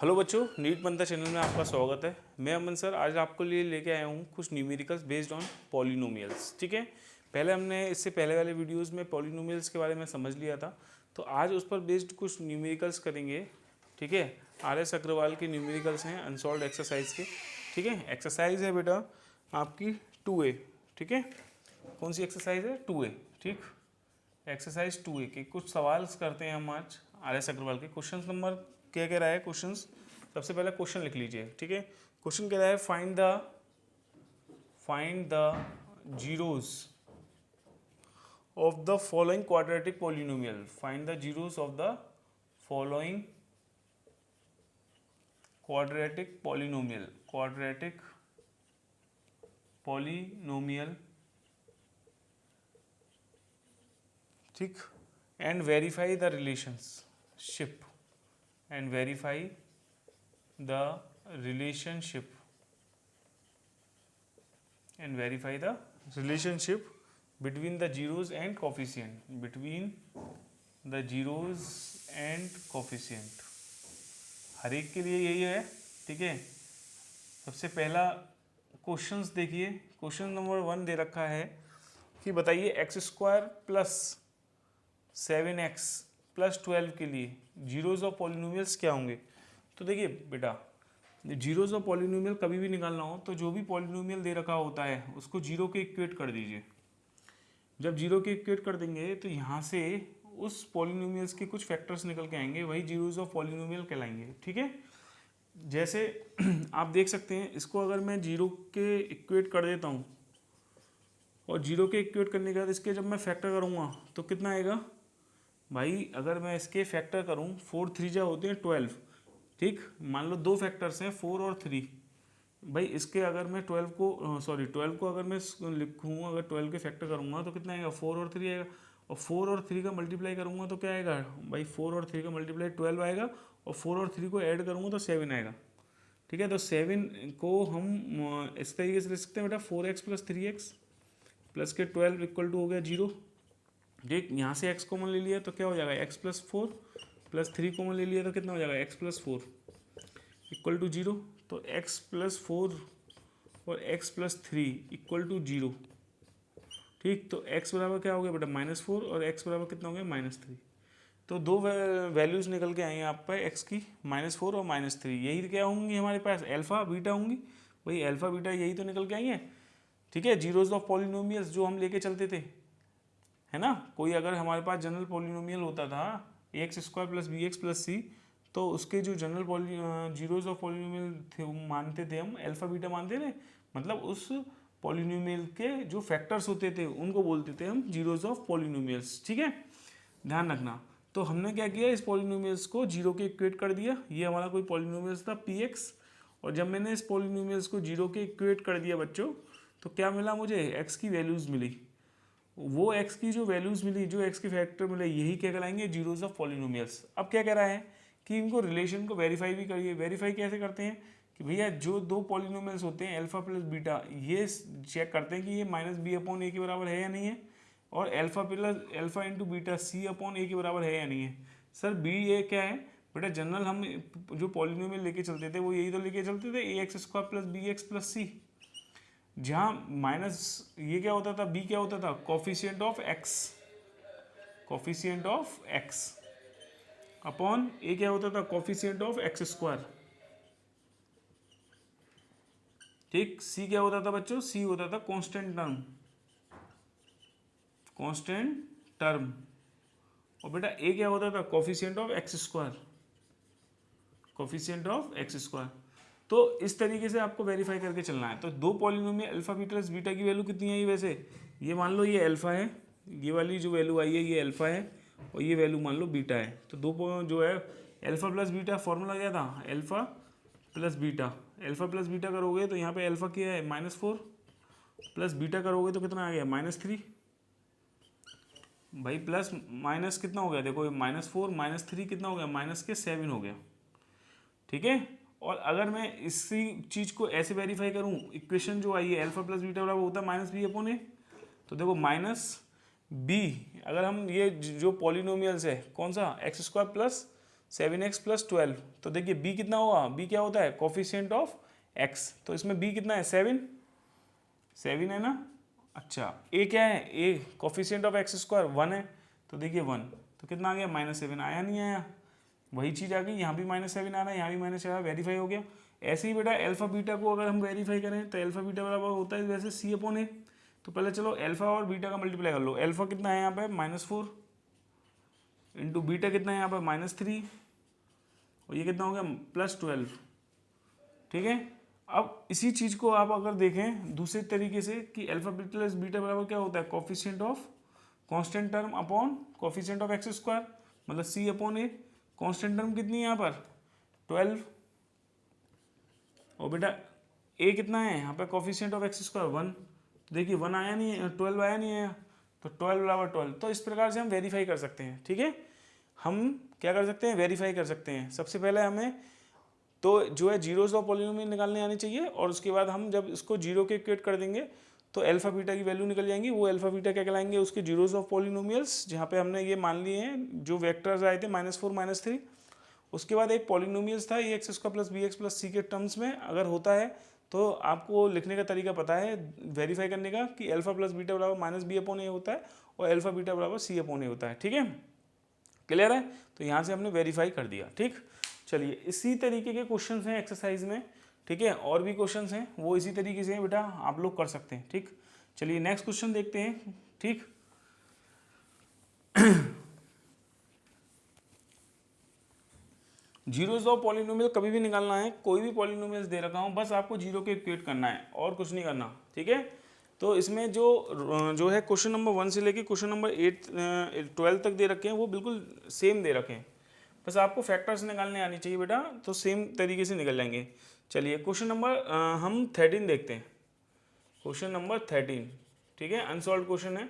Hello बच्चों, NEET बनता channel में आपका स्वागत है। मैं अमन सर आज आपको लिए लेके आया हूँ कुछ न्यूमेरिकल्स बेस्ड ऑन पॉलिनोमियल्स। ठीक है, पहले हमने इससे पहले वाले वीडियोस में पॉलिनोमियल्स के बारे में समझ लिया था, तो आज उस पर बेस्ड कुछ न्यूमेरिकल्स करेंगे। ठीक है, RS अग्रवाल के न्यूमेरिकल्स हैं अनसॉल्व्ड एक्सरसाइज के। ठीक है, एक्सरसाइज है बेटा आपकी 2A। ठीक है, कौन सी एक्सरसाइज है? 2A। ठीक, एक्सरसाइज 2A के कुछ सवाल करते हैं हम आज RS अग्रवाल के। क्वेश्चन नंबर क्या कह रहा है? क्वेश्चंस सबसे पहले क्वेश्चन लिख लीजिए। ठीक है, क्वेश्चन कह रहा है find the zeros of the following quadratic polynomial. Find the zeros of the following quadratic polynomial. ठीक, and verify the relationship between the zeros and coefficient हर एक के लिए यही है। ठीक है, सबसे पहला क्वेश्चंस देखिए। क्वेश्चन नंबर 1 दे रखा है कि बताइए x² प्लस 7x प्लस 12 के लिए जीरोज ऑफ पॉलिनोमियल्स क्या होंगे। तो देखिए बेटा, जीरोज ऑफ पॉलिनोमियल कभी भी निकालना हो तो जो भी पॉलिनोमियल दे रखा होता है उसको जीरो के इक्वेट कर दीजिए। जब जीरो के इक्वेट कर देंगे तो यहाँ से उस पॉलिनोमियल्स के कुछ फैक्टर्स निकल के आएंगे, वही जीरोज ऑफ पॉलिनोमियल कहलाएंगे। ठीक है, जैसे आप देख सकते हैं, इसको अगर मैं जीरो के इक्वेट कर देता हूँ और जीरो के इक्वेट करने के बाद इसके जब मैं फैक्टर करूँगा तो कितना आएगा भाई? अगर मैं इसके फैक्टर करूँ 4 3 जा होते हैं 12। ठीक, मान लो दो फैक्टर्स हैं 4 और 3। भाई इसके अगर मैं 12 को अगर मैं लिखूँ, अगर 12 के फैक्टर करूँगा तो कितना आएगा? 4 और 3 आएगा। और 4 और 3 का मल्टीप्लाई करूँगा तो क्या आएगा भाई? 4 और 3 का मल्टीप्लाई 12 आएगा, और 4 और 3 को ऐड करूँगा तो 7 आएगा। ठीक है, तो 7 को हम इस तरीके से लिख सकते हैं बेटा, 4x प्लस 3x प्लस के 12 इक्वल टू हो गया 0। ठीक, यहाँ से x कॉमन ले लिया तो क्या हो जाएगा? x प्लस 4 प्लस 3 कॉमन ले लिया तो कितना हो जाएगा? x plus 4 equal to 0। तो x प्लस 4 और x प्लस 3 इक्वल टू 0। ठीक, तो x बराबर क्या हो गया बेटा? -4, और x बराबर कितना हो गया? -3। तो दो वैल्यूज़ निकल के आई हैं आप पे x की, -4 और -3। यही क्या होंगी हमारे पास? अल्फ़ा बीटा होंगी। वही अल्फ़ा बीटा यही तो निकल के आई हैं। ठीक है, जीरोज ऑफ पॉलिनोमियल्स जो हम लेके चलते थे, है ना। कोई अगर हमारे पास जनरल पॉलिनोमियल होता था ax² plus bx plus c, तो उसके जो जनरल जीरोज ऑफ पॉलिनोमियल थे वो मानते थे हम, अल्फा बीटा मानते थे। मतलब उस पॉलिनोमियल के जो फैक्टर्स होते थे उनको बोलते थे हम जीरोज ऑफ पॉलिनोमियल्स। ठीक है, ध्यान रखना। तो हमने क्या किया, इस पॉलिनोमियल्स को जीरो के इक्वेट कर दिया। ये हमारा कोई पॉलिनोमियल्स था px, और जब मैंने इस पॉलिनोमियल्स को जीरो के इक्वेट कर दिया बच्चों, तो क्या मिला मुझे? x की वैल्यूज़ मिली। वो x की जो वैल्यूज़ मिली, जो x के फैक्टर मिले, यही क्या कहलाएंगे? Zeros of polynomials. अब क्या कह रहा है कि इनको रिलेशन को वेरीफाई भी करिए। वेरीफाई कैसे करते हैं कि भैया जो दो पॉलिनोमियल्स होते हैं अल्फा प्लस बीटा, ये चेक करते हैं कि ये -b/a के बराबर है या नहीं है, और अल्फा इंटू बीटा c/a के बराबर है या नहीं है। सर बी ए क्या है बेटा? जनरल हम जो पॉलिनोमियल लेके चलते थे वो यही तो लेके चलते थे, ax² plus bx plus c। जहाँ माइनस ये क्या होता था? बी क्या होता था? कॉफिशिएंट ऑफ एक्स अपॉन ए क्या होता था? Coefficient of x²। ठीक, सी क्या होता था बच्चों? सी होता था कांस्टेंट टर्म। और बेटा ए क्या होता था? Coefficient of x²। तो इस तरीके से आपको वेरीफाई करके चलना है। तो दो polynomial alpha beta plus beta की वैल्यू कितनी आई वैसे? ये मान लो ये अल्फा है, ये वाली जो वैल्यू आई है ये अल्फा है, और ये वैल्यू मान लो बीटा है। तो दो जो है अल्फा प्लस बीटा फॉर्मूला क्या था? अल्फा प्लस बीटा करोगे तो यहाँ पे अल्फा क्या है? -4, प्लस बीटा करोगे तो कितना आ गया? -3। भाई प्लस माइनस कितना हो गया? देखो -4 -3 कितना हो गया? -7 हो गया। ठीक है, और अगर मैं इसी चीज़ को ऐसे वेरीफाई करूं, इक्वेशन जो आई है अल्फा प्लस बीटा बराबर होता है -b/a, तो देखो -b, अगर हम ये जो पॉलिनोमियल्स है कौन सा? x² plus 7x plus 12। तो देखिए b कितना होगा, b क्या होता है, कोफिशिएंट ऑफ x। तो इसमें b कितना है, 7 है ना। अच्छा a क्या है, a coefficient of x square 1 है। तो देखिए 1, तो कितना आ गया, -7 आया नहीं आया, वही चीज़ आ गई, यहाँ भी -7 आ रहा है, यहाँ भी -7 वेरीफाई हो गया। ऐसे ही बेटा अल्फा बीटा को अगर हम वेरीफाई करें तो अल्फा बीटा बराबर होता है वैसे C/A। तो पहले चलो अल्फा और बीटा का मल्टीप्लाई कर लो। अल्फा कितना है यहाँ पे, -4 इंटू बीटा कितना है यहाँ पे, -3, और ये कितना हो गया, +12। ठीक है। अब इसी चीज़ को आप अगर देखें दूसरे तरीके से कि अल्फा प्लस बीटा बराबर क्या होता है, coefficient of constant term upon coefficient of x square, मतलब C/A। कांस्टेंट टर्म कितनी है यहाँ पर, 12, और बेटा a कितना है यहाँ पे, कोफिशिएंट ऑफ एक्स स्क्वायर 1। देखिए 1 आया नहीं है, 12 आया नहीं है, तो 12 बराबर 12। तो इस प्रकार से हम वेरीफाई कर सकते हैं। ठीक है, हम क्या कर सकते हैं, वेरीफाई कर सकते हैं। सबसे पहले हमें तो जो है जीरोस ऑफ पॉलिनोमियल निकालने आनी चाहिए, और उसके बाद हम जब इसको जीरो के इक्वेट कर देंगे तो अल्फा बीटा की वैल्यू निकल जाएंगी। वो अल्फा बीटा क्या कहलाएंगे, उसके जीरोस ऑफ पॉलिनोमियल्स, जहाँ पे हमने ये मान लिए हैं जो वेक्टर्स आए थे -4 -3। उसके बाद एक पॉलिनोमियल्स था a x square plus b x plus c के टर्म्स में अगर होता है तो आपको लिखने का तरीका पता है वेरीफाई करने का कि अल्फा प्लस बीटा बराबर -b/a होता है और अल्फा बीटा बराबर c/a होता है। ठीक है, क्लियर है। तो यहाँ से हमने वेरीफाई कर दिया। ठीक, चलिए इसी तरीके के क्वेश्चंस हैं एक्सरसाइज में। ठीक है, और भी क्वेश्चंस हैं वो इसी तरीके से हैं बेटा, आप लोग कर सकते हैं। ठीक, चलिए नेक्स्ट क्वेश्चन देखते हैं। ठीक, जीरोस ऑफ पॉलिनोमियल कभी भी निकालना है, कोई भी पॉलिनोमियल्स दे रखा हूँ, बस आपको जीरो के इक्वेट करना है और कुछ नहीं करना। ठीक है, तो इसमें जो है क्वेश्चन नंबर 1 से लेके क्वेश्चन नंबर 12 तक दे रखे हैं, वो बिल्कुल सेम दे रखे हैं। बस आपको फैक्टर्स निकालने आनी चाहिए बेटा, तो सेम तरीके से निकल जाएंगे। चलिए क्वेश्चन नंबर हम 13 देखते हैं। क्वेश्चन नंबर 13, ठीक है, अनसॉल्व क्वेश्चन है।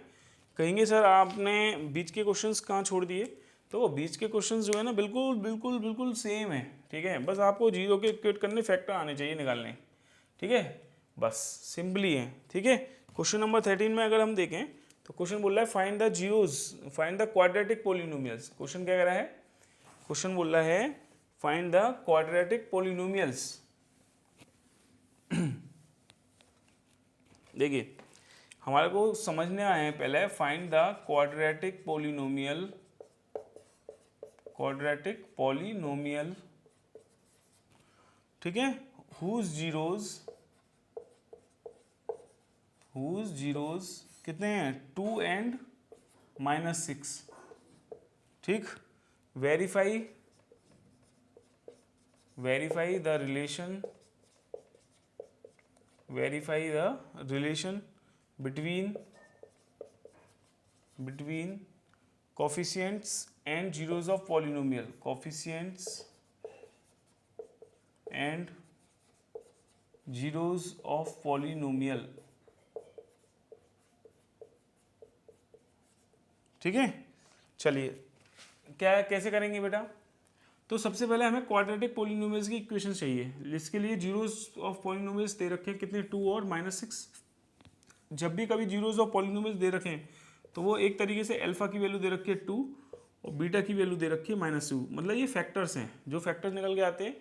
कहेंगे सर आपने बीच के क्वेश्चंस कहाँ छोड़ दिए, तो वो बीच के क्वेश्चंस जो है ना बिल्कुल बिल्कुल बिल्कुल सेम है। ठीक है, बस आपको जीरो के इक्वेट करने, फैक्टर आने चाहिए निकालने। ठीक है, बस सिंपली है। ठीक है, क्वेश्चन नंबर 13 में अगर हम देखें तो क्वेश्चन बोल रहा है find the zeros, find the quadratic polynomials. Question क्या कह रहा है, क्वेश्चन बोल रहा है फाइंड द क्वाड्रेटिक पॉलिनोमियल्स। देखिए हमारे को समझने आए हैं पहले, find the quadratic polynomial, quadratic polynomial. ठीक है, हुज जीरोस कितने हैं, 2 एंड -6। ठीक, verify the relation between coefficients and zeros of polynomial, coefficients and zeros of polynomial। ठीक है, चलिए क्या कैसे करेंगे बेटा, तो सबसे पहले हमें क्वाड्रेटिक पॉलिनोमियल्स की इक्वेशन चाहिए। इसके लिए जीरोस ऑफ पॉलिनोमियल्स दे रखे हैं कितने, 2 और -6। जब भी कभी जीरोस ऑफ पॉलिनोमियल्स दे रखे हैं तो वो एक तरीके से अल्फा की वैल्यू दे रखी है 2 और बीटा की वैल्यू दे रखी है -2। मतलब ये फैक्टर्स हैं, जो फैक्टर्स निकल के आते हैं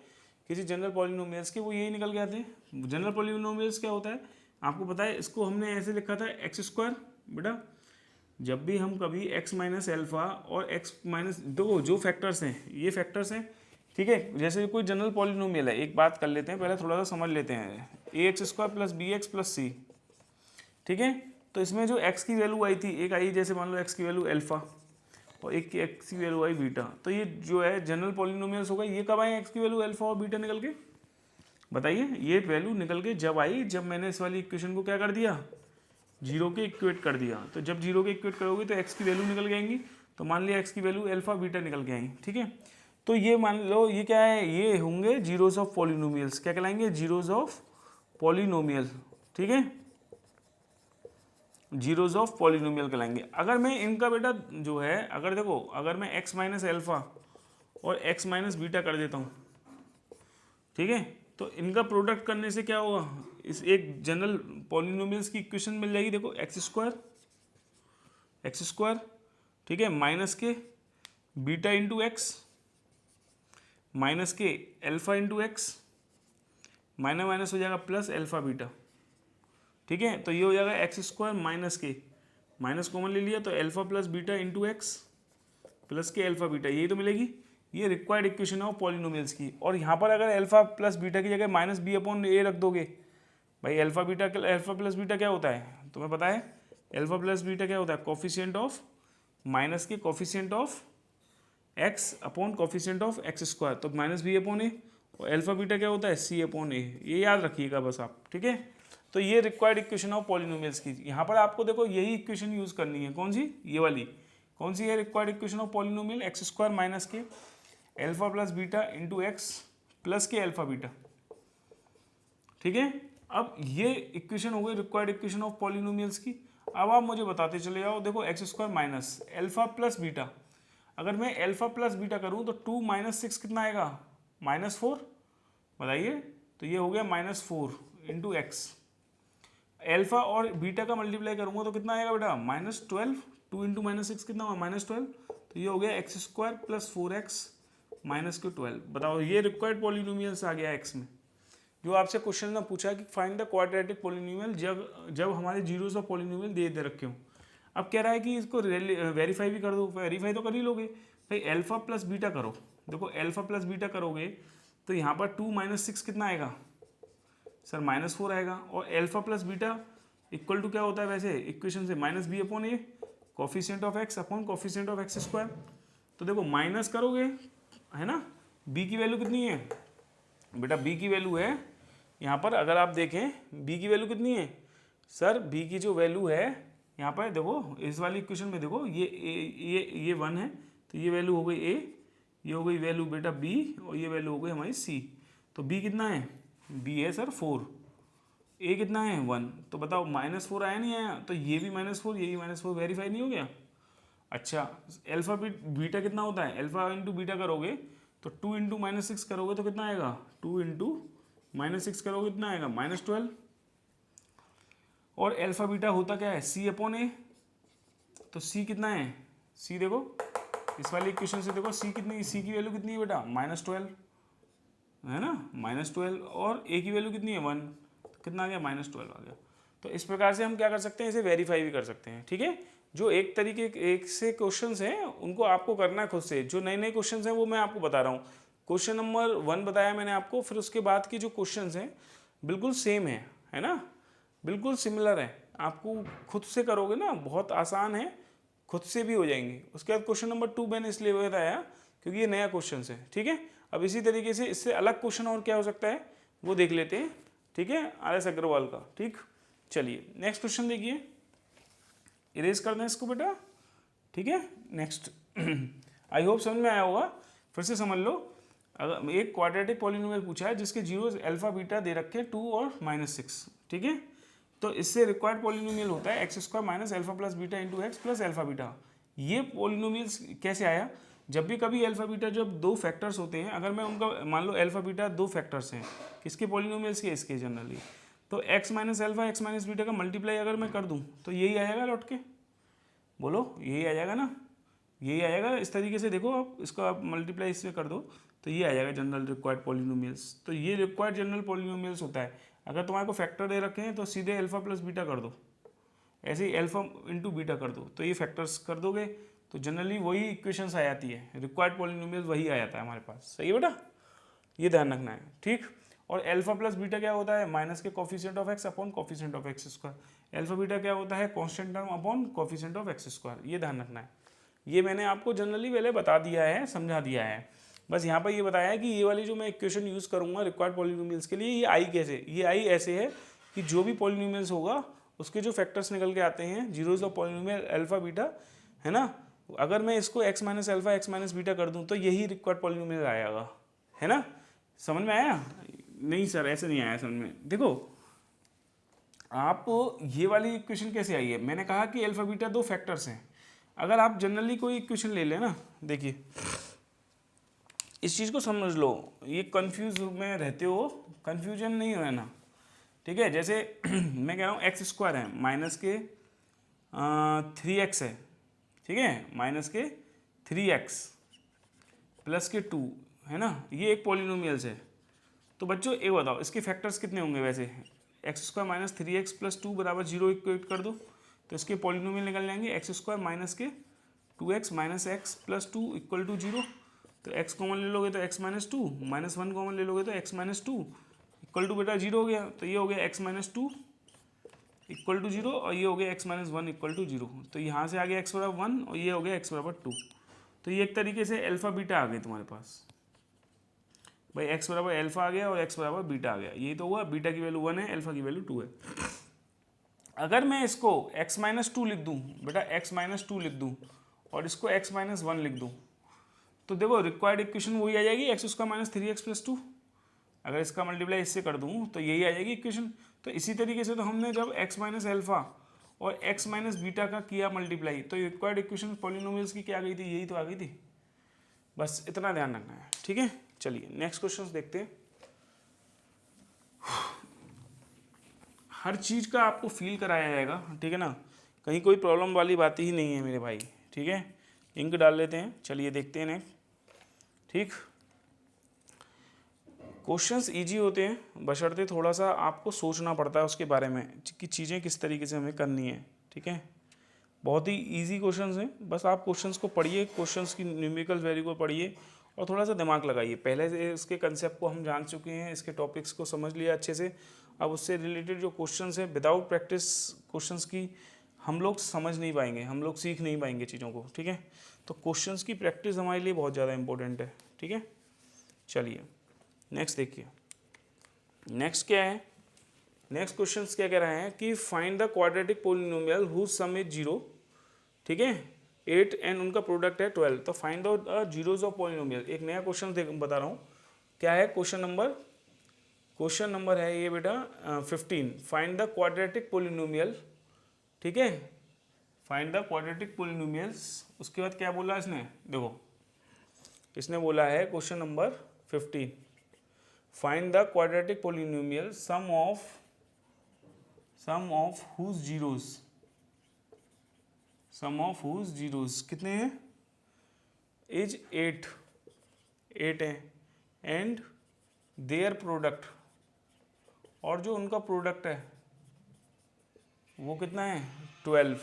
किसी जनरल पॉलिनोमियल्स के, वो यही निकल के आते हैं। जनरल पॉलिनोमियल्स क्या होता है आपको पता है, इसको हमने ऐसे लिखा था x² बेटा। जब भी हम कभी x माइनस अल्फा और x माइनस, दो जो फैक्टर्स हैं ये फैक्टर्स हैं। ठीक है, जैसे कोई जनरल पॉलिनोमियल है, एक बात कर लेते हैं पहले, थोड़ा सा समझ लेते हैं। ax² plus bx plus c। ठीक है, तो इसमें जो x की वैल्यू आई थी, एक आई जैसे मान लो x की वैल्यू अल्फा और एक की x की वैल्यू आई बीटा, तो ये जो है जनरल पॉलिनोमियल्स होगा। ये कब आए x की वैल्यू अल्फा और बीटा निकल के, बताइए। ये वैल्यू निकल के जब आई, जब मैंने इस वाली इक्वेशन को क्या कर दिया, जीरो के इक्वेट कर दिया। तो जब जीरो के इक्वेट करोगे तो x की वैल्यू निकल के आएंगी। तो मान लिया x की वैल्यू अल्फा बीटा निकल के आएंगी। ठीक है, तो ये मान लो ये क्या है, ये होंगे जीरोस ऑफ पॉलिनोमियल्स। क्या कहलाएंगे, जीरोस ऑफ पॉलिनोमियल। ठीक है, जीरोस ऑफ पॉलिनोमियल कहलाएंगे। अगर मैं इनका बेटा जो है, अगर देखो अगर मैं x माइनस अल्फा और x माइनस बीटा कर देता हूँ, ठीक है, तो इनका प्रोडक्ट करने से क्या होगा, इस एक जनरल पॉलिनोमियल्स की इक्वेशन मिल जाएगी। देखो एक्स स्क्वायर, ठीक है, माइनस के beta into x, minus k alpha into x, minus minus हो जाएगा प्लस अल्फा बीटा, ठीक है। तो ये हो जाएगा एक्स स्क्वायर माइनस के, माइनस कॉमन ले लिया तो alpha plus beta into x plus k alpha beta, यही तो मिलेगी। ये रिक्वायर्ड इक्वेशन है ऑफ पॉलिनोमियल्स की। और यहाँ पर अगर अल्फा प्लस बीटा की जगह माइनस बी अपॉन ए रख दोगे, भाई अल्फा प्लस बीटा क्या होता है तुम्हें पता है? अल्फा प्लस बीटा क्या होता है? कोफिशिएंट ऑफ माइनस के coefficient of x upon coefficient of x square, तो माइनस बी अपॉन ए। और अल्फा बीटा क्या होता है? सी अपॉन ए, ये याद रखिएगा बस आप, ठीक है। तो ये रिक्वायर्ड इक्वेशन ऑफ पॉलिनोमियल्स की। यहाँ पर आपको देखो यही इक्वेशन यूज करनी है, कौन सी? ये वाली। कौन सी है required equation of polynomial? X square minus k alpha plus beta into x plus k alpha beta, ठीक है। अब ये इक्वेशन हो गई रिक्वायर्ड इक्वेशन ऑफ पॉलिनोमियल्स की। अब आप मुझे बताते चले जाओ, देखो x square minus alpha plus beta, अगर मैं अल्फा प्लस बीटा करूँ तो 2 माइनस 6 कितना आएगा? -4, बताइए। तो ये हो गया -4 इंटू एक्स। अल्फा और बीटा का मल्टीप्लाई करूंगा तो कितना आएगा बेटा? -12। 2 इंटू -6 कितना हुआ? -12। तो ये हो गया x square plus 4x minus के 12। बताओ, ये रिक्वायर्ड पॉलिनोमियल्स आ गया एक्स में। जो आपसे क्वेश्चन में पूछा कि फाइंड द क्वाड्रेटिक पॉलिनोमियल जब हमारे जीरोस ऑफ पॉलिनोमियल दे रखे हो। अब कह रहा है कि इसको वेरीफाई भी कर दो। वेरीफाई तो कर ही लोगे भाई, अल्फा प्लस बीटा करो। देखो अल्फा प्लस बीटा करोगे तो यहाँ पर 2 माइनस 6 कितना आएगा सर? -4 आएगा। और alpha plus beta equal to क्या होता है वैसे इक्वेशन से? Minus B upon A coefficient of x upon coefficient of x square. तो देखो माइनस करोगे, है ना, बी की वैल्यू कितनी है बेटा? बी की वैल्यू है यहाँ पर, अगर आप देखें बी की वैल्यू कितनी है सर? बी की जो वैल्यू है यहाँ पर देखो, इस वाली इक्वेशन में देखो, ये 1 है, तो ये वैल्यू हो गई ए, ये हो गई वैल्यू बेटा बी, और ये वैल्यू हो गई हमारी सी। तो बी कितना है? बी है सर 4, ए कितना है? 1। तो बताओ -4 आया नहीं आया? तो ये भी -4, ये भी -4, वेरीफाई नहीं हो गया? अच्छा, अल्फा बीटा कितना होता है? अल्फा इंटू बीटा करोगे तो 2 इंटू -6 करोगे तो कितना आएगा? 2 इंटू -6 करोगे कितना आएगा? -12। और अल्फा बीटा होता क्या है? सी अपॉन ए। तो सी कितना है? सी देखो इस वाली इक्वेशन से देखो, सी कितनी, सी की वैल्यू कितनी है बेटा? -12, है ना, -12। और ए की वैल्यू कितनी है? 1। तो कितना आ गया? -12 आ गया। तो इस प्रकार से हम क्या कर सकते हैं? इसे वेरीफाई भी कर सकते हैं, ठीक है। जो एक से क्वेश्चंस हैं उनको आपको करना है खुद से। जो नए नए क्वेश्चंस हैं वो मैं आपको बता रहा हूँ। क्वेश्चन नंबर 1 बताया मैंने आपको, फिर उसके बाद की जो क्वेश्चंस हैं बिल्कुल सेम है ना, बिल्कुल सिमिलर है। आपको खुद से करोगे ना, बहुत आसान है, खुद से भी हो जाएंगे। उसके बाद क्वेश्चन नंबर 2 मैंने इसलिए बताया क्योंकि ये नया क्वेश्चन है, ठीक है। अब इसी तरीके से इससे अलग क्वेश्चन और क्या हो सकता है वो देख लेते हैं, ठीक है, RS अग्रवाल का। ठीक, चलिए नेक्स्ट क्वेश्चन देखिए, इरेज कर दें इसको बेटा, ठीक है। नेक्स्ट आई होप समझ में आया होगा, फिर से समझ लो। अगर एक क्वाड्रेटिक पॉलिनोमियल पूछा है जिसके जीरोस अल्फा बीटा दे रखे हैं 2 और -6, ठीक है। तो इससे रिक्वायर्ड पॉलिनोमियल होता है x square minus alpha plus beta into x plus alpha beta. ये पॉलिनोमियल्स कैसे आया? जब भी कभी अल्फा बीटा जब 2 फैक्टर्स होते हैं, अगर मैं उनका मान लो अल्फा बीटा 2 फैक्टर्स हैं, किसके पॉलिनोमियल्स के? इसके जनरली। तो x minus alpha x minus beta का मल्टीप्लाई अगर मैं कर दूं तो यही आएगा लौट के, बोलो यही आ जाएगा ना, यही आएगा। इस तरीके से देखो आप इसको, आप मल्टीप्लाई इससे कर दो तो ये आ जाएगा जनरल रिक्वायर्ड पॉलिनोमियल्स। तो ये रिक्वायर्ड जनरल पॉलिनोमियल्स होता है। अगर तुम्हारे को फैक्टर दे रखे हैं तो सीधे अल्फा प्लस बीटा कर दो, ऐसे ही अल्फा इंटू बीटा कर दो, तो ये फैक्टर्स कर दोगे तो जनरली वही इक्वेशंस आ जाती है, रिक्वायर्ड पॉलिनोमियल्स वही आ जाता है हमारे पास। सही है बेटा, ये ध्यान रखना है, ठीक। और अल्फा प्लस बीटा क्या होता है? माइनस के coefficient of x upon coefficient of x square. Alpha beta क्या होता है? Constant term upon coefficient of x square. ये ध्यान रखना है। ये मैंने आपको जनरली पहले बता दिया है, समझा दिया है। बस यहाँ पर ये बताया है कि ये वाली जो मैं इक्वेशन यूज़ करूँगा रिक्वायर्ड पॉलिनोमियल्स के लिए, ये आई कैसे, ये आई ऐसे है कि जो भी पॉलिनोमियल्स होगा उसके जो फैक्टर्स निकल के आते हैं zeros of polynomial alpha beta, है ना, अगर मैं इसको x minus alpha x minus beta कर दूँ तो यही रिक्वायर्ड पॉलिनोमियल आएगा, है ना। समझ में आया? नहीं सर ऐसे नहीं आया समझ में। देखो आप ये वाली इक्वेशन कैसे आई है? मैंने कहा कि अल्फा बीटा 2 फैक्टर्स हैं। अगर आप जनरली कोई इक्वेशन ले लें ना, देखिए इस चीज़ को समझ लो, ये कंफ्यूज में रहते हो, कंफ्यूजन नहीं हो ना, ठीक है। जैसे मैं कह रहा हूँ एक्स स्क्वायर है माइनस के 3x है, ठीक है, माइनस के 3x प्लस के 2, है ना, ये एक पॉलिनोमियल्स है। तो बच्चों एक बताओ इसके फैक्टर्स कितने होंगे वैसे, x square minus 3x plus 2 बराबर 0 इक्वेट कर दो तो इसके पॉलिनोमियल निकल जाएंगे एक्स स्क्वायर माइनस के 2x minus x plus 2 equal to 0। तो x कॉमन ले लोगे तो x माइनस 2, माइनस 1 कॉमन ले लोगे तो x माइनस 2 इक्वल टू बेटा 0 हो गया। तो ये हो गया x माइनस 2 इक्वल टू 0 और ये हो गया x माइनस 1 इक्वल टू 0। तो यहाँ से आ गया x बराबर 1 और ये हो गया x बराबर 2। तो ये एक तरीके से अल्फा बीटा आ गए तुम्हारे पास भाई, x बराबर अल्फा आ गया और x बराबर बीटा आ गया। यही तो हुआ, बीटा की वैल्यू 1 है, अल्फा की वैल्यू 2 है। अगर मैं इसको x माइनस 2 लिख दूँ बेटा, x माइनस 2 लिख दूँ और इसको x माइनस 1 लिख दूँ तो देखो रिक्वायर्ड इक्वेशन वही आ जाएगी, x square minus 3x plus 2। अगर इसका मल्टीप्लाई इससे कर दूँ तो यही आ जाएगी इक्वेशन। तो इसी तरीके से तो हमने जब x माइनस अल्फा और x माइनस बीटा का किया मल्टीप्लाई तो रिक्वायर्ड इक्वेशन पॉलिनोमियल्स की क्या आ गई थी, यही तो आ गई थी। बस इतना ध्यान रखना है, ठीक है। चलिए नेक्स्ट क्वेश्चन देखते हैं। हर चीज़ का आपको फील कराया जाएगा, ठीक है ना, कहीं कोई प्रॉब्लम वाली बात ही नहीं है मेरे भाई, ठीक है। इंक डाल लेते हैं, चलिए देखते हैं नेक्स्ट। ठीक, क्वेश्चंस इजी होते हैं बशर्ते थोड़ा सा आपको सोचना पड़ता है उसके बारे में कि चीज़ें किस तरीके से हमें करनी है, ठीक है। बहुत ही इजी क्वेश्चंस हैं, बस आप क्वेश्चंस को पढ़िए, क्वेश्चंस की न्यूमेरिकल वैल्यू को पढ़िए और थोड़ा सा दिमाग लगाइए। पहले से इसके कंसेप्ट को हम जान चुके हैं, इसके टॉपिक्स को समझ लिया अच्छे से। अब उससे रिलेटेड जो क्वेश्चंस हैं विदाउट प्रैक्टिस क्वेश्चंस की हम लोग समझ नहीं पाएंगे, हम लोग सीख नहीं पाएंगे चीज़ों को, ठीक है। तो क्वेश्चंस की प्रैक्टिस हमारे लिए बहुत ज़्यादा इंपॉर्टेंट है, ठीक है। चलिए नेक्स्ट देखिए, नेक्स्ट क्या है। नेक्स्ट क्वेश्चन क्या कह रहे हैं कि find the quadratic polynomial whose sum is 0, ठीक है, 8 एंड उनका प्रोडक्ट है 12। तो find out the zeros of polynomial. एक नया क्वेश्चन बता रहा हूँ, क्या है क्वेश्चन नंबर है ये बेटा 15। फाइंड द क्वाड्रेटिक पोलिनोमियल, ठीक है, फाइंड द क्वाड्रेटिक पोलिनोमियल्स। उसके बाद क्या बोला इसने, देखो इसने बोला है question number 15, find the quadratic polynomial sum of whose zeros कितने हैं, इज 8 है, एंड देयर प्रोडक्ट, और जो उनका प्रोडक्ट है वो कितना है 12।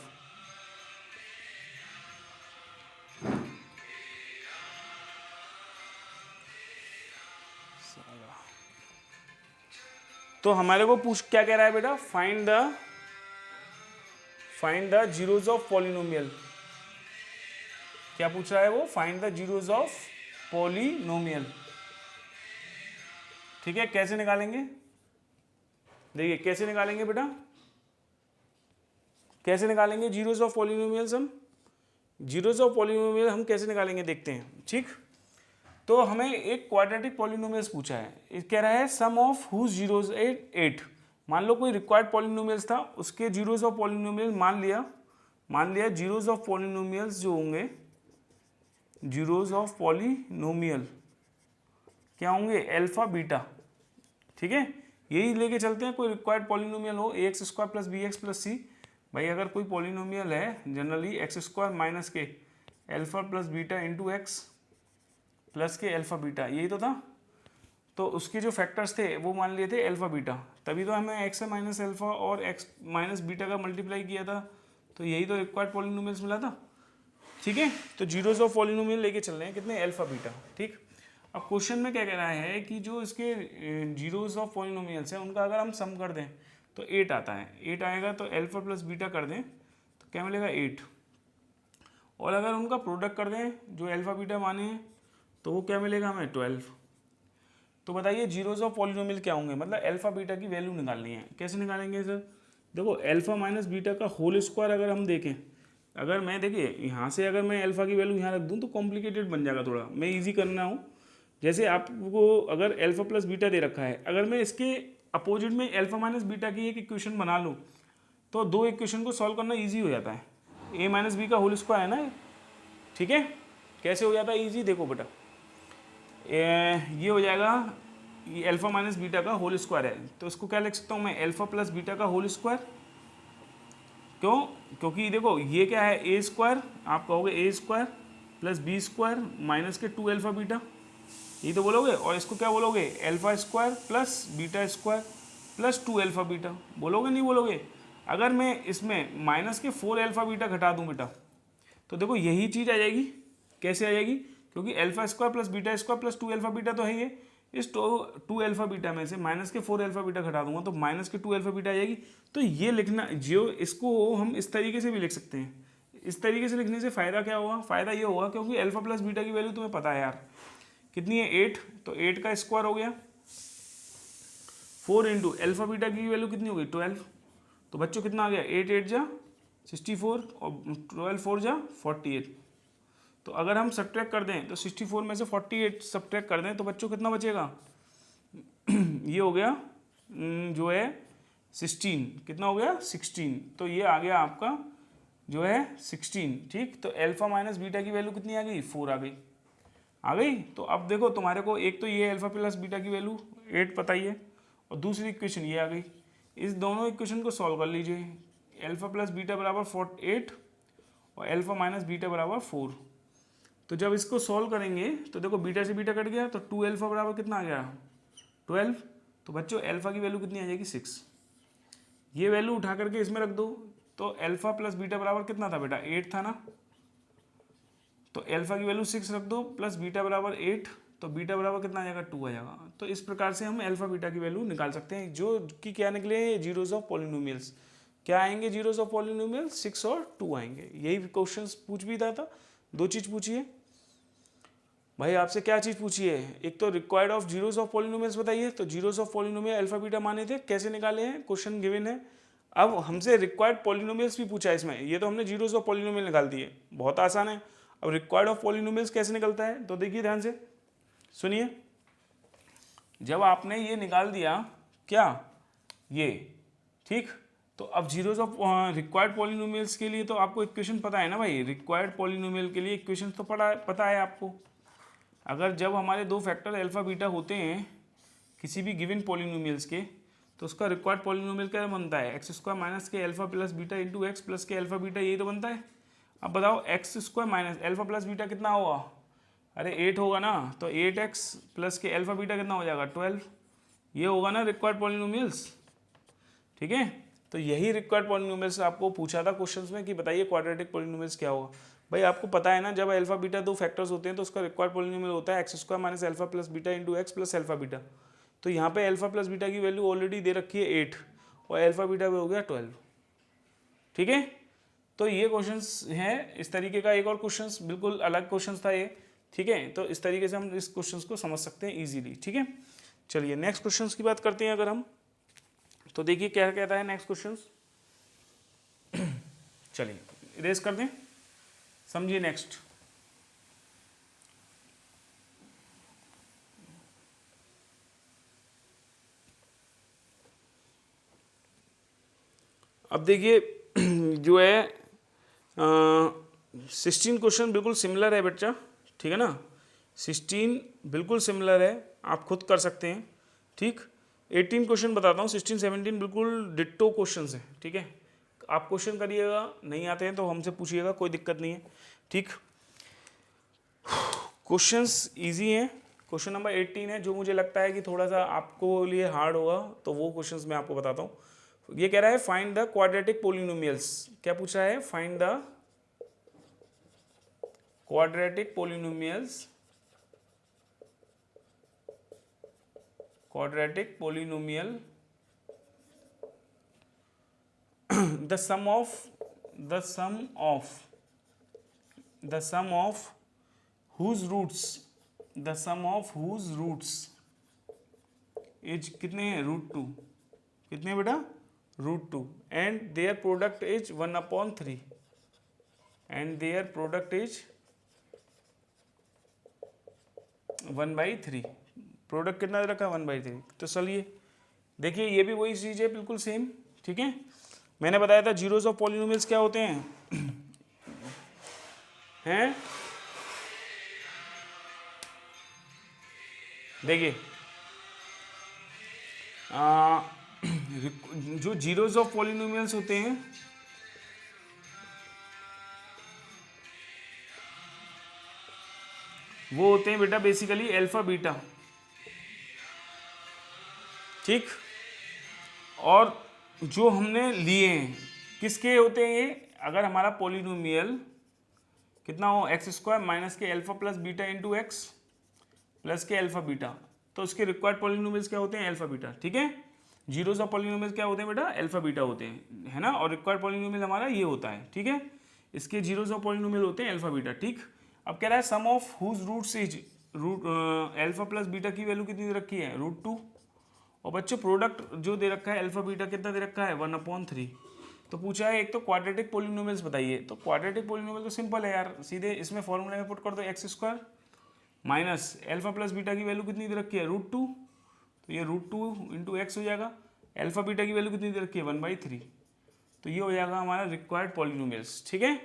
तो हमारे को क्या कह रहा है बेटा, find the zeros of polynomial. क्या पूछ रहा है वो, find the zeros of polynomial, ठीक है। कैसे निकालेंगे, देखिए कैसे निकालेंगे बेटा, कैसे निकालेंगे जीरोज ऑफ पॉलिनोमियल्स। हम जीरोज ऑफ पॉलिनोमियल हम कैसे निकालेंगे देखते हैं, ठीक। तो हमें एक क्वाड्रेटिक पॉलिनोमियल्स पूछा है, कह रहा है सम ऑफ हुज जीरोज 8। मान लो कोई रिक्वायर्ड पॉलिनोमियल्स था, उसके जीरोज ऑफ पॉलिनोमियल मान लिया जीरोज ऑफ पॉलिनोमियल्स जो होंगे, जीरोज ऑफ पॉलिनोमियल क्या होंगे, अल्फा बीटा, ठीक है। यही लेके चलते हैं, कोई रिक्वायर्ड पॉलिनोमियल हो ax square plus b x plus c. भाई अगर कोई पॉलिनोमियल है generally x square minus k alpha plus beta into x plus k alpha beta, यही तो था। तो उसके जो फैक्टर्स थे वो मान लिए थे अल्फा बीटा, तभी तो हमें एक्स माइनस अल्फा और एक्स माइनस बीटा का मल्टीप्लाई किया था। तो यही तो रिक्वायर्ड पॉलिनोमियल्स मिला था, ठीक है। तो जीरोज ऑफ पॉलिनोमियल लेके चल रहे हैं कितने, अल्फा बीटा, ठीक। अब क्वेश्चन में क्या कह रहा है कि जो इसके जीरोज ऑफ पॉलिनोमियल्स हैं उनका अगर हम सम कर दें तो 8 आता है, 8 आएगा। तो अल्फा प्लस बीटा कर दें तो क्या मिलेगा 8, और अगर उनका प्रोडक्ट कर दें जो अल्फा बीटा माने हैं तो वो क्या मिलेगा हमें 12। तो बताइए जीरोज ऑफ पॉलिनोमियल क्या होंगे, मतलब अल्फा बीटा की वैल्यू निकालनी है। कैसे निकालेंगे सर, देखो अल्फा माइनस बीटा का होल स्क्वायर अगर हम देखें, अगर मैं देखिए यहाँ से अगर मैं अल्फा की वैल्यू यहाँ रख दूँ तो कॉम्प्लिकेटेड बन जाएगा थोड़ा, मैं ईजी करना हूँ। जैसे आपको अगर अल्फा प्लस बीटा दे रखा है, अगर मैं इसके अपोजिट में अल्फा माइनस बीटा की एक इक्वेशन बना लूँ तो दो इक्वेशन को सॉल्व करना ईजी हो जाता है। ए माइनस बी का होल स्क्वायर है ना, ठीक है। कैसे हो जाता है ईजी, देखो बेटा ये हो जाएगा, ये अल्फा माइनस बीटा का होल स्क्वायर है, तो इसको क्या लिख सकता हूँ मैं, अल्फा प्लस बीटा का होल स्क्वायर। क्यों, क्योंकि देखो ये क्या है a² आप कहोगे a² प्लस b² माइनस के 2 अल्फा बीटा, यही तो बोलोगे। और इसको क्या बोलोगे, alpha square plus beta square plus 2 alpha beta, बोलोगे नहीं बोलोगे। अगर मैं इसमें माइनस के 4 अल्फा बीटा घटा दूं बेटा, तो देखो यही चीज़ आ जाएगी। कैसे आ जाएगी, क्योंकि alpha square plus beta square plus 2 alpha beta तो है ये। इस 2 अल्फा बीटा में से माइनस के 4 अल्फा बीटा घटा दूंगा तो माइनस के 2 अल्फा बीटा आ जाएगी। तो ये लिखना जो, इसको हम इस तरीके से भी लिख सकते हैं। इस तरीके से लिखने से फ़ायदा क्या होगा, फ़ायदा ये होगा क्योंकि अल्फा प्लस बीटा की वैल्यू तुम्हें पता है यार कितनी है, 8। तो 8 का स्क्वायर हो गया 4 इंटू अल्फा बीटा की वैल्यू कितनी हो गई 12। तो बच्चों कितना आ गया, 8 8 जा 64 और 12 4 जा 48। तो अगर हम सब्ट्रैक्ट कर दें तो 64 में से 48 सब्ट्रैक्ट कर दें तो बच्चों कितना बचेगा ये हो गया जो है 16। कितना हो गया 16। तो ये आ गया आपका जो है 16। ठीक, तो अल्फा माइनस बीटा की वैल्यू कितनी आ गई, 4 आ गई। तो अब देखो तुम्हारे को एक तो ये अल्फा प्लस बीटा की वैल्यू 8 पता ही है, और दूसरी इक्वेशन ये आ गई। इस दोनों इक्वेशन को सॉल्व कर लीजिए। अल्फा प्लस बीटा बराबर 8 और अल्फा माइनस बीटा बराबर 4। तो जब इसको सॉल्व करेंगे तो देखो बीटा से बीटा कट गया तो 2 अल्फा बराबर कितना आ गया 12। तो बच्चों अल्फा की वैल्यू कितनी आ जाएगी 6। ये वैल्यू उठा करके इसमें रख दो। तो अल्फा प्लस बीटा बराबर कितना था बेटा 8 था ना। तो अल्फा की वैल्यू 6 रख दो प्लस बीटा बराबर 8, तो बीटा बराबर कितना आ जाएगा 2 आ जाएगा। तो इस प्रकार से हम अल्फा बीटा की वैल्यू निकाल सकते हैं, जो कि क्या निकले, जीरोज ऑफ पॉलिनोमियल्स। क्या आएंगे जीरोज ऑफ पॉलिनोमियल्स, 6 और 2 आएंगे। यही क्वेश्चन पूछ भी था। दो चीज़ पूछी है भाई आपसे, क्या चीज़ पूछी है, एक तो required of zeros of polynomials बताइए। तो zeros of polynomial alpha beta माने थे, कैसे निकाले हैं, क्वेश्चन गिवन है। अब हमसे रिक्वायर्ड पॉलिनोमियल्स भी पूछा है इसमें। ये तो हमने जीरोज ऑफ पॉलिनोमियल निकाल दिए, बहुत आसान है। अब रिक्वायर्ड ऑफ पॉलिनोमियल्स कैसे निकलता है, तो देखिए ध्यान से सुनिए। जब आपने ये निकाल दिया क्या ये, ठीक, तो अब जीरोज ऑफ रिक्वायर्ड पॉलिनोमियल्स के लिए तो आपको इक्वेशन पता है ना भाई। रिक्वायर्ड पॉलिनोमियल के लिए इक्वेशन तो पता है आपको। अगर जब हमारे दो फैक्टर अल्फा बीटा होते हैं किसी भी गिवन पॉलिनोमियल्स के, तो उसका रिक्वायर्ड पॉलिनोमियल क्या बनता है, x square minus k alpha plus beta into x plus k alpha beta, यही तो बनता है। अब बताओ x square minus alpha plus beta कितना होगा, अरे 8 होगा ना। तो 8x plus k alpha beta कितना हो जाएगा 12। ये होगा ना रिक्वायर्ड पॉलिनोमियल्स, ठीक है। तो यही रिक्वायर्ड पॉलिनोमियल्स आपको पूछा था क्वेश्चंस में कि बताइए क्वाड्रेटिक पॉलिनोमियल्स क्या होगा। भाई आपको पता है ना, जब अल्फा बीटा दो फैक्टर्स होते हैं तो उसका रिक्वायर्ड पॉलिनोमियल होता है x square minus alpha plus beta into x plus alpha beta. तो यहाँ पे अल्फा प्लस बीटा की वैल्यू ऑलरेडी दे रखी है 8 और अल्फा बीटा पे हो गया 12, ठीक है। तो ये क्वेश्चंस हैं इस तरीके का। एक और क्वेश्चंस बिल्कुल अलग क्वेश्चंस था ये, ठीक है। तो इस तरीके से हम इस क्वेश्चंस को समझ सकते हैं इजीली, ठीक है। चलिए नेक्स्ट क्वेश्चंस की बात करते हैं अगर हम, तो देखिए क्या कहता है नेक्स्ट क्वेश्चंस। चलिए इरेज कर दें, समझिए नेक्स्ट। अब देखिए जो है 16 क्वेश्चन बिल्कुल सिमिलर है बच्चा, ठीक है ना। 16 बिल्कुल सिमिलर है, आप खुद कर सकते हैं, ठीक। 18 क्वेश्चन बताता हूँ, 16 17 बिल्कुल डिट्टो क्वेश्चन है, ठीक है। आप क्वेश्चन करिएगा, नहीं आते हैं तो हमसे पूछिएगा, कोई दिक्कत नहीं है, ठीक। क्वेश्चंस इजी हैं। क्वेश्चन नंबर 18 है, जो मुझे लगता है कि थोड़ा सा आपको लिए हार्ड होगा, तो वो क्वेश्चंस मैं आपको बताता हूँ। ये कह रहा है फाइंड द क्वाड्रेटिक पोलिनोमियल्स। क्या पूछा है, find the quadratic polynomials, quadratic polynomial the sum of whose roots is कितने हैं, √2, कितने बेटा √2, and their product is 1/3, and their product is 1/3। Product कितना दे रखा है 1/3। तो चलिए देखिए ये भी वही चीज़ है बिल्कुल सेम, ठीक है। मैंने बताया था जीरोज ऑफ पॉलिनोमियल्स क्या होते हैं, हैं देखिए जो जीरोज ऑफ पॉलिनोमियल्स होते हैं, वो होते हैं बेटा बेसिकली अल्फा बीटा, ठीक। और जो हमने लिए हैं किसके होते हैं ये, अगर हमारा पॉलिनोमियल कितना हो x square minus k alpha plus beta into x plus k alpha beta, तो उसके रिक्वायर्ड पॉलिनोमियल्स क्या होते हैं, अल्फा बीटा, ठीक है। जीरोस ऑफ पॉलिनोमियल्स क्या होते हैं बेटा, अल्फा बीटा होते हैं, है ना। और रिक्वायर्ड पॉलिनोमियल हमारा ये होता है, ठीक है। इसके जीरोस ऑफ पॉलिनोमियल होते हैं अल्फा बीटा, ठीक। अब कह रहा है sum of whose roots is root alpha plus beta की वैल्यू कितनी दे रखी है, √2। और बच्चों प्रोडक्ट जो दे रखा है अल्फा बीटा कितना दे रखा है, 1/3। तो पूछा है एक तो क्वाड्रेटिक पॉलिनोमियल्स बताइए, तो क्वाड्रेटिक पॉलिनोमियल तो सिंपल है यार, सीधे इसमें फॉर्मूला में पुट कर दो x square minus alpha plus beta की वैल्यू कितनी दे रखी है, √2। तो ये √2 इंटू एक्स हो जाएगा। अल्फा बीटा की वैल्यू कितनी दे रखी है, 1/3। तो ये हो जाएगा हमारा रिक्वायर्ड पॉलिनोमियल्स, ठीक है।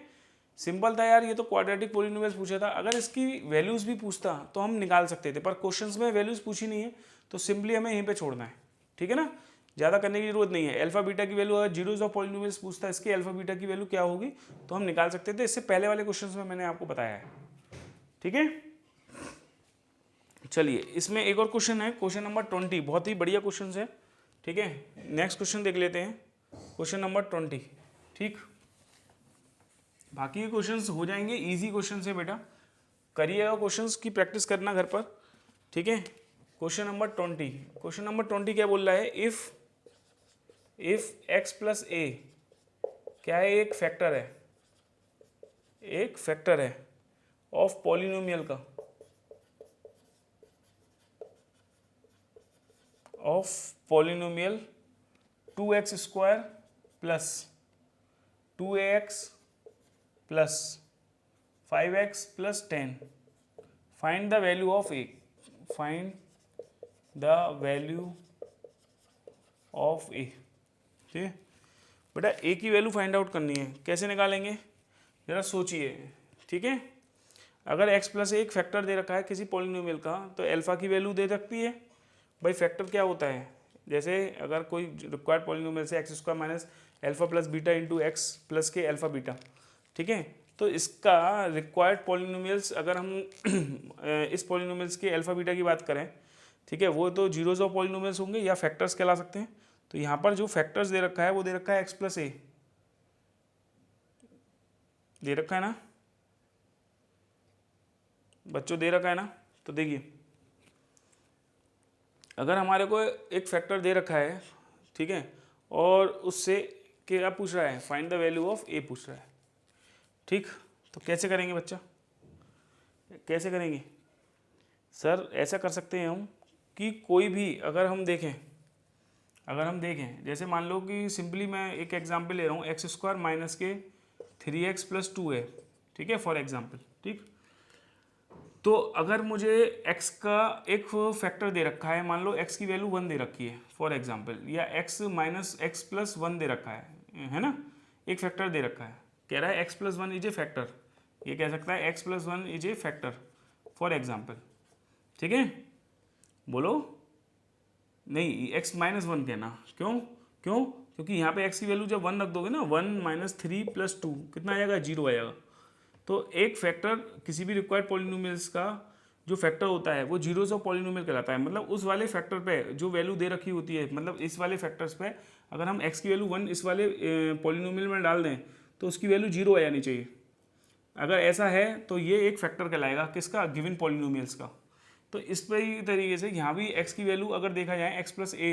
सिंपल था यार, ये तो क्वाड्रेटिक पॉलिनोमियल्स पूछा था। अगर इसकी वैल्यूज भी पूछता तो हम निकाल सकते थे, पर क्वेश्चंस में वैल्यूज पूछी नहीं है, तो सिंपली हमें यहीं पे छोड़ना है, ठीक है ना। ज़्यादा करने की जरूरत नहीं है। अल्फा बीटा की वैल्यू, अगर जीरोस ऑफ पॉलिनोमियल्स पूछता है इसकी अल्फा बीटा की वैल्यू क्या होगी, तो हम निकाल सकते थे। इससे पहले वाले क्वेश्चन में मैंने आपको बताया है, ठीक है। चलिए इसमें एक और क्वेश्चन है, क्वेश्चन नंबर 20, बहुत ही बढ़िया क्वेश्चन है, ठीक है। नेक्स्ट क्वेश्चन देख लेते हैं, क्वेश्चन नंबर 20, ठीक। बाकी के क्वेश्चंस हो जाएंगे, इजी क्वेश्चन है बेटा, करिएगा क्वेश्चंस की प्रैक्टिस करना घर पर, ठीक है। क्वेश्चन नंबर 20, क्वेश्चन नंबर 20 क्या बोल रहा है, इफ x प्लस ए क्या है, एक फैक्टर है, एक फैक्टर है ऑफ पॉलिनोमियल का, of polynomial 2x square plus 2ax plus 5x plus 10, find the value of a, find the value of a, ठीक है बेटा। ए की वैल्यू फाइंड आउट करनी है, कैसे निकालेंगे जरा सोचिए, ठीक है। अगर x प्लस एक फैक्टर दे रखा है किसी पॉलिनोमियल का, तो अल्फा की वैल्यू दे रखती है। भाई फैक्टर क्या होता है, जैसे अगर कोई रिक्वायर्ड पॉलिनोमियल से x square minus alpha plus beta into x plus k alpha beta, ठीक है। तो इसका रिक्वायर्ड पॉलिनोमियल्स अगर हम इस पॉलिनोमियल्स के अल्फा बीटा की बात करें, ठीक है, वो तो जीरोस ऑफ पॉलिनोमियल्स होंगे या फैक्टर्स कहला सकते हैं। तो यहाँ पर जो फैक्टर्स दे रखा है वो दे रखा है एक्स प्लस ए, दे रखा है ना बच्चों, दे रखा है ना। तो देखिए अगर हमारे को एक फैक्टर दे रखा है, ठीक है, और उससे क्या पूछ रहा है, फाइंड द वैल्यू ऑफ ए पूछ रहा है, ठीक। तो कैसे करेंगे बच्चा, कैसे करेंगे सर, ऐसा कर सकते हैं हम कि कोई भी अगर हम देखें जैसे मान लो कि सिंपली मैं एक एग्जांपल ले रहा हूँ, एक्स स्क्वायर माइनस के 3x प्लस 2a, ठीक है, फॉर एग्जांपल, ठीक। तो अगर मुझे x का एक फैक्टर दे रखा है, मान लो x की वैल्यू 1 दे रखी है फॉर एग्जांपल, या x माइनस एक्स प्लस 1 दे रखा है ना, एक फैक्टर दे रखा है, कह रहा है x plus 1 is a factor, ये कह सकता है x plus 1 is a factor for example, ठीक है। बोलो नहीं, x माइनस 1 कहना, क्योंकि यहाँ पे x की वैल्यू जब 1 रख दोगे ना, 1 माइनस 3 प्लस 2 कितना आएगा, 0 आएगा। तो एक फैक्टर किसी भी रिक्वायर्ड पॉलिनोमियल्स का जो फैक्टर होता है वो जीरोस ऑफ पॉलिनोमियल कहलाता है। मतलब उस वाले फैक्टर पे जो वैल्यू दे रखी होती है, मतलब इस वाले फैक्टर्स पे अगर हम x की वैल्यू 1 इस वाले पॉलिनोमियल में डाल दें तो उसकी वैल्यू 0 आ जानी चाहिए। अगर ऐसा है तो ये एक फैक्टर कहलाएगा, किसका, गिवन पॉलिनोमियल्स का। तो इस तरीके से यहाँ भी x की वैल्यू अगर देखा जाए x प्लस ए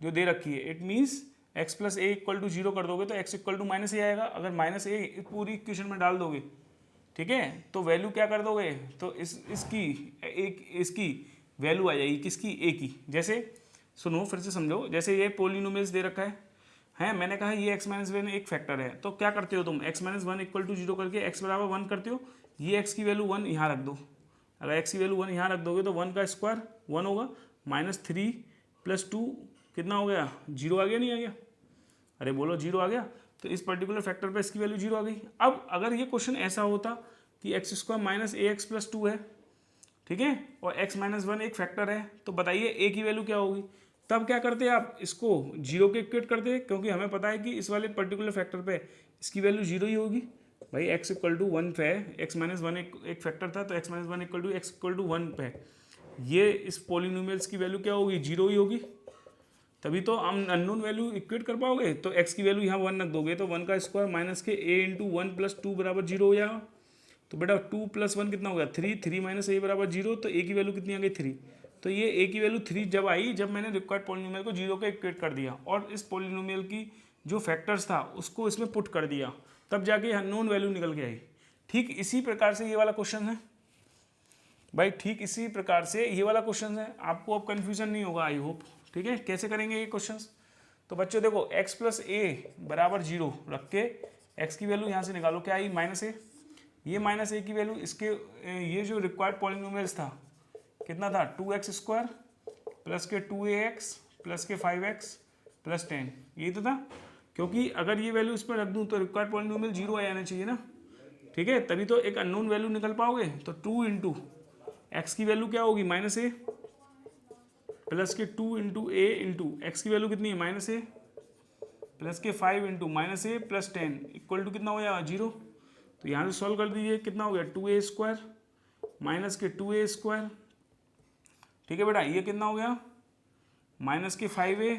जो दे रखी है, it means x plus A equal to 0 कर दोगे तो x equal to minus A आएगा। अगर माइनस ए पूरी इक्वेशन में डाल दोगे, ठीक है, तो वैल्यू क्या कर दोगे, तो इसकी वैल्यू आ जाएगी किसकी, ए की। जैसे सुनो फिर से समझो, जैसे ये पॉलिनोमियल्स दे रखा है मैंने कहा ये x माइनस 1 एक फैक्टर है, तो क्या करते हो तुम, x माइनस 1 इक्वल टू 0 करके x बराबर 1 करते हो, ये x की वैल्यू 1 यहाँ रख दो। अगर x की वैल्यू 1 यहाँ रख दोगे तो 1 का स्क्वायर 1 होगा, माइनस 3 प्लस 2 कितना हो गया, 0 आ गया, नहीं आ गया, अरे बोलो 0 आ गया। तो इस पर्टिकुलर फैक्टर पे इसकी वैल्यू 0 आ गई। अब अगर ये क्वेश्चन ऐसा होता कि एक्स स्क्वायर माइनस ए एक्स प्लस 2 है, ठीक है, और x माइनस 1 एक फैक्टर है, तो बताइए a की वैल्यू क्या होगी। तब क्या करते आप, इसको 0 के इक्वेट करते, क्योंकि हमें पता है कि इस वाले पर्टिकुलर फैक्टर पे इसकी वैल्यू 0 ही होगी। भाई x इक्वल टू 1 पे है, x माइनस वन एक फैक्टर था, तो x minus one equal to x equal to 1 पे है। ये इस पॉलिनोमियल्स की वैल्यू क्या होगी, 0 ही होगी, तभी तो हम अननोन वैल्यू इक्वेट कर पाओगे। तो x की वैल्यू यहाँ 1 रख दोगे तो 1 का स्क्वायर माइनस के a इंटू 1 प्लस 2 बराबर 0 हो जाएगा। तो बेटा 2 प्लस 1 कितना हो गया 3, 3 माइनस a बराबर 0, तो a की वैल्यू कितनी आ गई 3। तो ये a की वैल्यू 3 जब आई जब मैंने रिक्वायर्ड पॉलिनोमियल को 0 के इक्वेट कर दिया और इस पॉलिनोमियल की जो फैक्टर्स था उसको इसमें पुट कर दिया, तब जाके अननोन वैल्यू निकल के आई। ठीक इसी प्रकार से ये वाला क्वेश्चन है भाई, ठीक इसी प्रकार से ये वाला क्वेश्चन है। आपको अब कन्फ्यूजन नहीं होगा आई होप। ठीक है, कैसे करेंगे ये क्वेश्चंस। तो बच्चों देखो x प्लस ए बराबर 0 रख के x की वैल्यू यहाँ से निकालो, क्या आई माइनस ए। ये माइनस ए की वैल्यू इसके ये जो रिक्वायर्ड पॉलिनोमियल्स था कितना था 2x स्क्वायर प्लस के 2ax प्लस के 5x प्लस 10, यही तो था। क्योंकि अगर ये वैल्यू इस पर रख दूँ तो रिक्वायर्ड पॉलिनोमियल 0 आ जाना चाहिए ना। ठीक है, तभी तो एक अननोन वैल्यू निकल पाओगे। तो 2 इंटू एक्स की वैल्यू क्या होगी माइनस ए प्लस के 2 इंटू ए इंटू एक्स की वैल्यू कितनी है माइनस ए प्लस के 5 into minus A plus 10 equal to कितना हो जाएगा 0। तो यहाँ से सॉल्व कर दीजिए, कितना हो गया 2a स्क्वायर माइनस के 2a स्क्वायर। ठीक है बेटा, ये कितना हो गया माइनस के 5a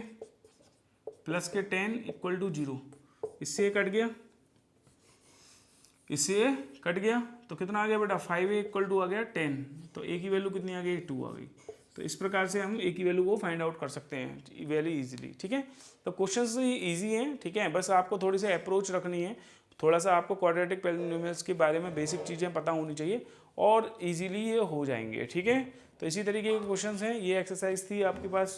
प्लस के 10 इक्वल टू 0। इससे ये कट गया, इससे ये कट गया, तो कितना आ गया बेटा 5a इक्वल टू आ गया 10। तो a की वैल्यू कितनी आ गई 2 आ गई। तो इस प्रकार से हम a की वैल्यू को फाइंड आउट कर सकते हैं वेरी इजीली। ठीक है, तो क्वेश्चंस इजी हैं। ठीक है, बस आपको थोड़ी सी अप्रोच रखनी है, थोड़ा सा आपको क्वाड्रेटिक पॉलिनोमियल्स के बारे में बेसिक चीज़ें पता होनी चाहिए और इजीली ये हो जाएंगे। ठीक है, तो इसी तरीके के क्वेश्चंस हैं। ये एक्सरसाइज थी आपके पास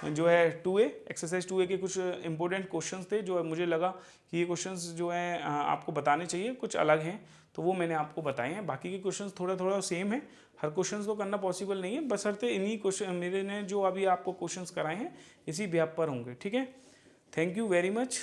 जो है 2a, एक्सरसाइज 2a के कुछ इंपॉर्टेंट क्वेश्चंस थे जो मुझे लगा कि ये क्वेश्चंस जो हैं आपको बताने चाहिए, कुछ अलग हैं तो वो मैंने आपको बताए हैं। बाकी के क्वेश्चंस थोड़ा थोड़ा सेम है, हर क्वेश्चंस को करना पॉसिबल नहीं है, बशर्ते इन्हीं क्वेश्चन मेरे ने जो अभी आपको क्वेश्चंस कराए हैं इसी बेस पर होंगे। ठीक है, थैंक यू वेरी मच।